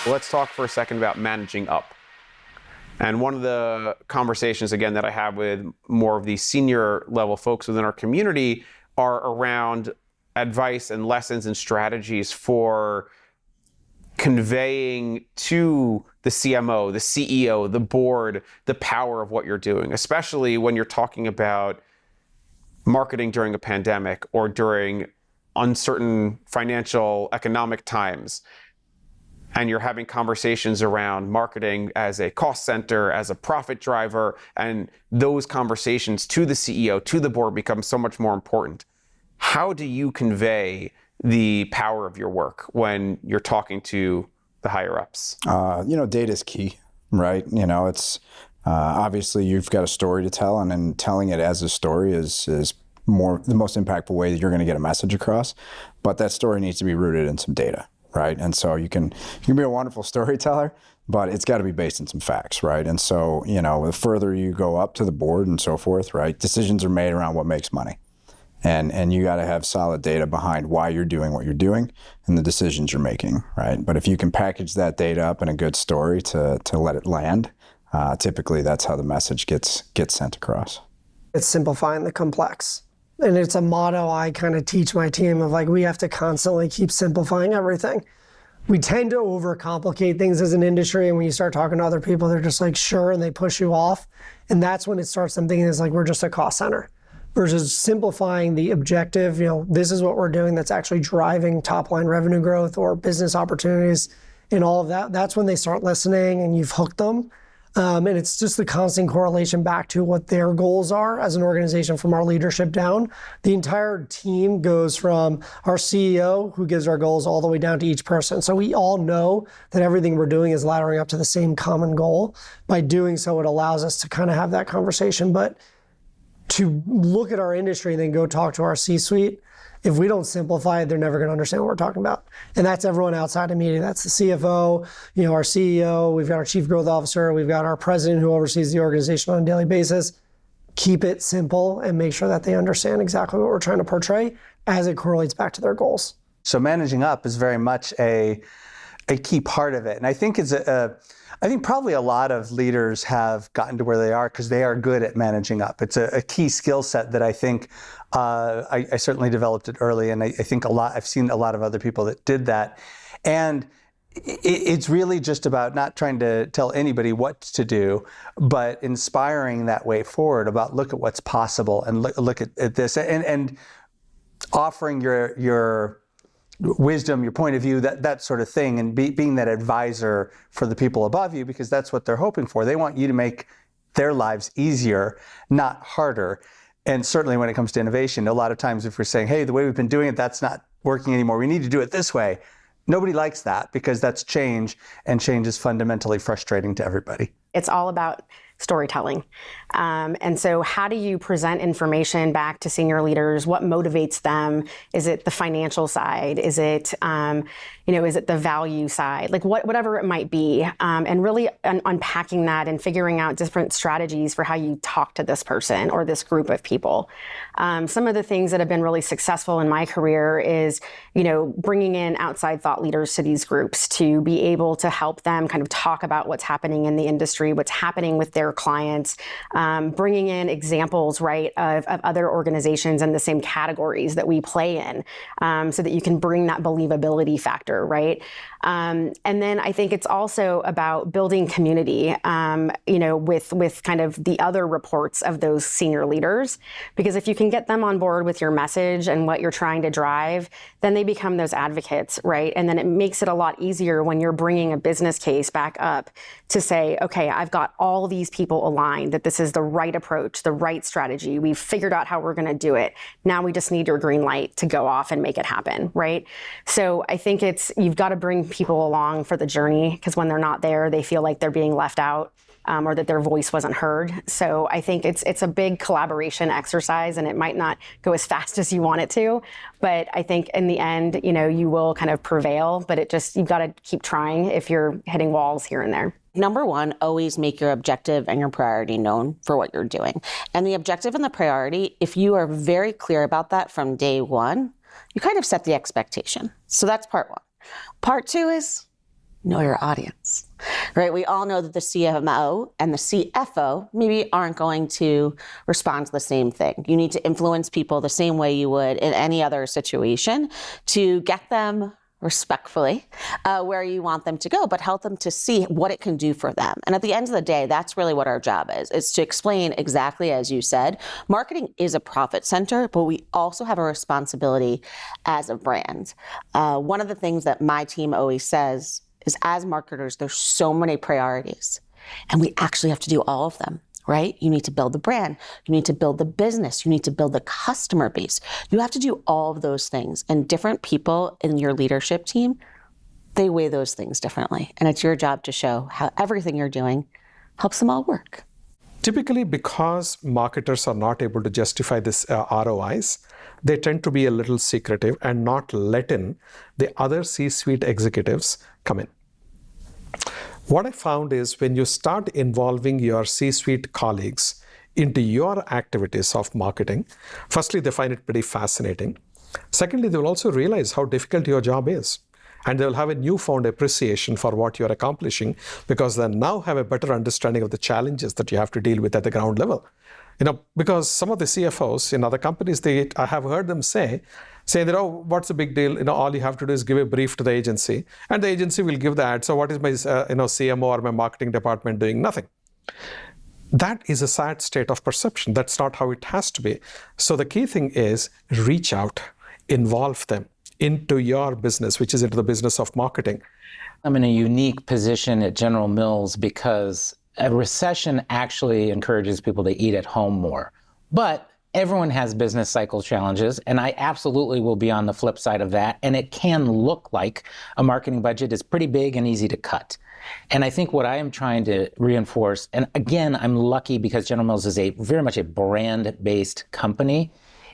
Let's talk for a second about managing up. And one of the conversations, again, that I have with more of the senior level folks within our community are around advice and lessons and strategies for conveying to the CMO, the CEO, the board, the power of what you're doing, especially when you're talking about marketing during a pandemic or during uncertain financial economic times. And you're having conversations around marketing as a cost center, as a profit driver, and those conversations to the CEO, to the board become so much more important. How do you convey the power of your work when you're talking to the higher ups? Data is key, right? It's obviously you've got a story to tell, and then telling it as a story is the most impactful way that you're going to get a message across. But that story needs to be rooted in some data. Right, and so you can be a wonderful storyteller, but it's got to be based in some facts, right? And so the further you go up to the board and so forth, right, decisions are made around what makes money, and you got to have solid data behind why you're doing what you're doing and the decisions you're making, right? But if you can package that data up in a good story to let it land, typically that's how the message gets sent across. It's simplifying the complex. And it's a motto I kind of teach my team of we have to constantly keep simplifying everything. We tend to overcomplicate things as an industry, and when you start talking to other people, they're just sure, and they push you off. And that's when it starts thinking is we're just a cost center. Versus simplifying the objective, this is what we're doing that's actually driving top line revenue growth or business opportunities and all of that. That's when they start listening and you've hooked them. And it's just the constant correlation back to what their goals are as an organization from our leadership down. The entire team goes from our CEO, who gives our goals, all the way down to each person. So we all know that everything we're doing is laddering up to the same common goal. By doing so, it allows us to kind of have that conversation. But to look at our industry and then go talk to our C-suite, if we don't simplify it, they're never going to understand what we're talking about. And that's everyone outside of media. That's the CFO, our CEO, we've got our Chief Growth Officer, we've got our president who oversees the organization on a daily basis. Keep it simple and make sure that they understand exactly what we're trying to portray as it correlates back to their goals. So managing up is very much a key part of it. And I think I think probably a lot of leaders have gotten to where they are because they are good at managing up. It's a key skill set that I think I certainly developed it early, and I think I've seen a lot of other people that did that. And it's really just about not trying to tell anybody what to do, but inspiring that way forward about look at what's possible and look at this and offering your wisdom, your point of view, that sort of thing, and being that advisor for the people above you, because that's what they're hoping for. They want you to make their lives easier, not harder. And certainly when it comes to innovation, a lot of times if we're saying, hey, the way we've been doing it, that's not working anymore, we need to do it this way. Nobody likes that because that's change, and change is fundamentally frustrating to everybody. It's all about storytelling. And so how do you present information back to senior leaders? What motivates them? Is it the financial side? Is it, is it the value side? Whatever it might be. And really unpacking that and figuring out different strategies for how you talk to this person or this group of people. Some of the things that have been really successful in my career is, bringing in outside thought leaders to these groups to be able to help them kind of talk about what's happening in the industry, what's happening with their clients, bringing in examples, right, of other organizations in the same categories that we play in, so that you can bring that believability factor, right? And then I think it's also about building community, with kind of the other reports of those senior leaders, because if you can get them on board with your message and what you're trying to drive, then they become those advocates, right? And then it makes it a lot easier when you're bringing a business case back up to say, okay, I've got all these people aligned that this is the right approach, the right strategy. We've figured out how we're going to do it. Now we just need your green light to go off and make it happen, right? So I think you've got to bring people along for the journey, because when they're not there, they feel like they're being left out. Or that their voice wasn't heard. So I think it's a big collaboration exercise, and it might not go as fast as you want it to, but I think in the end, you will kind of prevail, but you've got to keep trying if you're hitting walls here and there. Number one, always make your objective and your priority known for what you're doing. And the objective and the priority, if you are very clear about that from day one, you kind of set the expectation. So that's part one. Part two is know your audience, right? We all know that the CMO and the CFO maybe aren't going to respond to the same thing. You need to influence people the same way you would in any other situation to get them respectfully where you want them to go, but help them to see what it can do for them. And at the end of the day, that's really what our job is. It's to explain exactly as you said, marketing is a profit center, but we also have a responsibility as a brand. One of the things that my team always says is as marketers, there's so many priorities and we actually have to do all of them. Right? You need to build the brand. You need to build the business. You need to build the customer base. You have to do all of those things. And different people in your leadership team, they weigh those things differently. And it's your job to show how everything you're doing helps them all work. Typically, because marketers are not able to justify this ROIs, they tend to be a little secretive and not let in the other C-suite executives come in. What I found is when you start involving your C-suite colleagues into your activities of marketing, firstly, they find it pretty fascinating. Secondly, they will also realize how difficult your job is. And they'll have a newfound appreciation for what you're accomplishing because they now have a better understanding of the challenges that you have to deal with at the ground level. Because some of the CFOs in other companies, I have heard them say that, oh, what's the big deal? All you have to do is give a brief to the agency and the agency will give the ad. So what is my CMO or my marketing department doing? Nothing. That is a sad state of perception. That's not how it has to be. So the key thing is reach out, involve them into your business, which is into the business of marketing. I'm in a unique position at General Mills because a recession actually encourages people to eat at home more. But everyone has business cycle challenges, and I absolutely will be on the flip side of that. And it can look like a marketing budget is pretty big and easy to cut. And I think what I am trying to reinforce, and again, I'm lucky because General Mills is very much a brand-based company,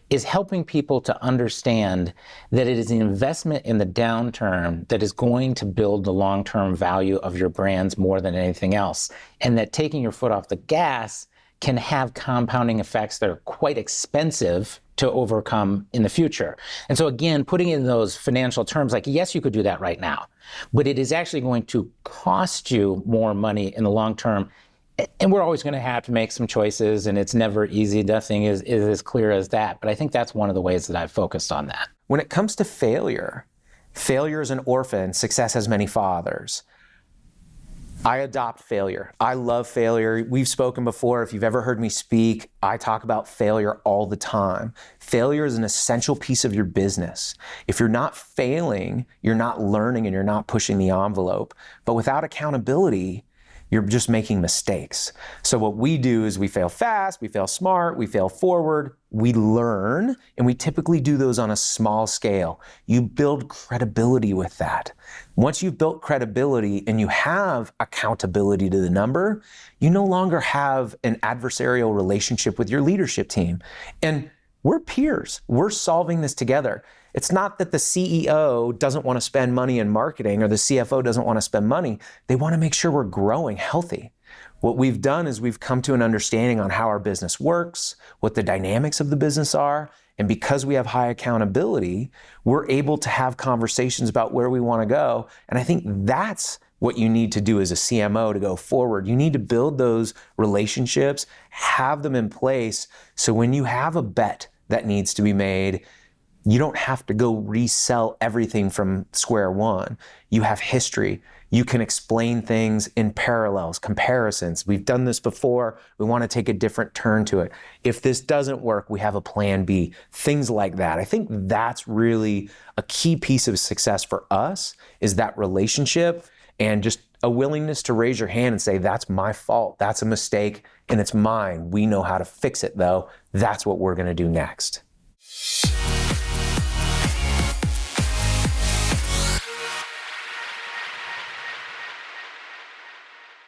is helping people to understand that it is an investment in the downturn that is going to build the long-term value of your brands more than anything else. And that taking your foot off the gas can have compounding effects that are quite expensive to overcome in the future. And so again, putting it in those financial terms, like, yes, you could do that right now, but it is actually going to cost you more money in the long term. And we're always going to have to make some choices, and it's never easy. Nothing is as clear as that. But I think that's one of the ways that I've focused on that. When it comes to failure is an orphan, success has many fathers. I adopt failure. I love failure. We've spoken before. If you've ever heard me speak, I talk about failure all the time. Failure is an essential piece of your business. If you're not failing, you're not learning and you're not pushing the envelope. But without accountability, you're just making mistakes. So what we do is we fail fast, we fail smart, we fail forward, we learn, and we typically do those on a small scale. You build credibility with that. Once you've built credibility and you have accountability to the number, you no longer have an adversarial relationship with your leadership team. And we're peers. We're solving this together. It's not that the CEO doesn't want to spend money in marketing or the CFO doesn't want to spend money. They want to make sure we're growing healthy. What we've done is we've come to an understanding on how our business works, what the dynamics of the business are, and because we have high accountability, we're able to have conversations about where we want to go. And I think that's what you need to do as a CMO to go forward. You need to build those relationships, have them in place, so when you have a bet that needs to be made, you don't have to go resell everything from square one. You have history. You can explain things in parallels, comparisons. We've done this before. We want to take a different turn to it. If this doesn't work, we have a plan B. Things like that. I think that's really a key piece of success for us, is that relationship and just a willingness to raise your hand and say, that's my fault. That's a mistake and it's mine. We know how to fix it though. That's what we're going to do next.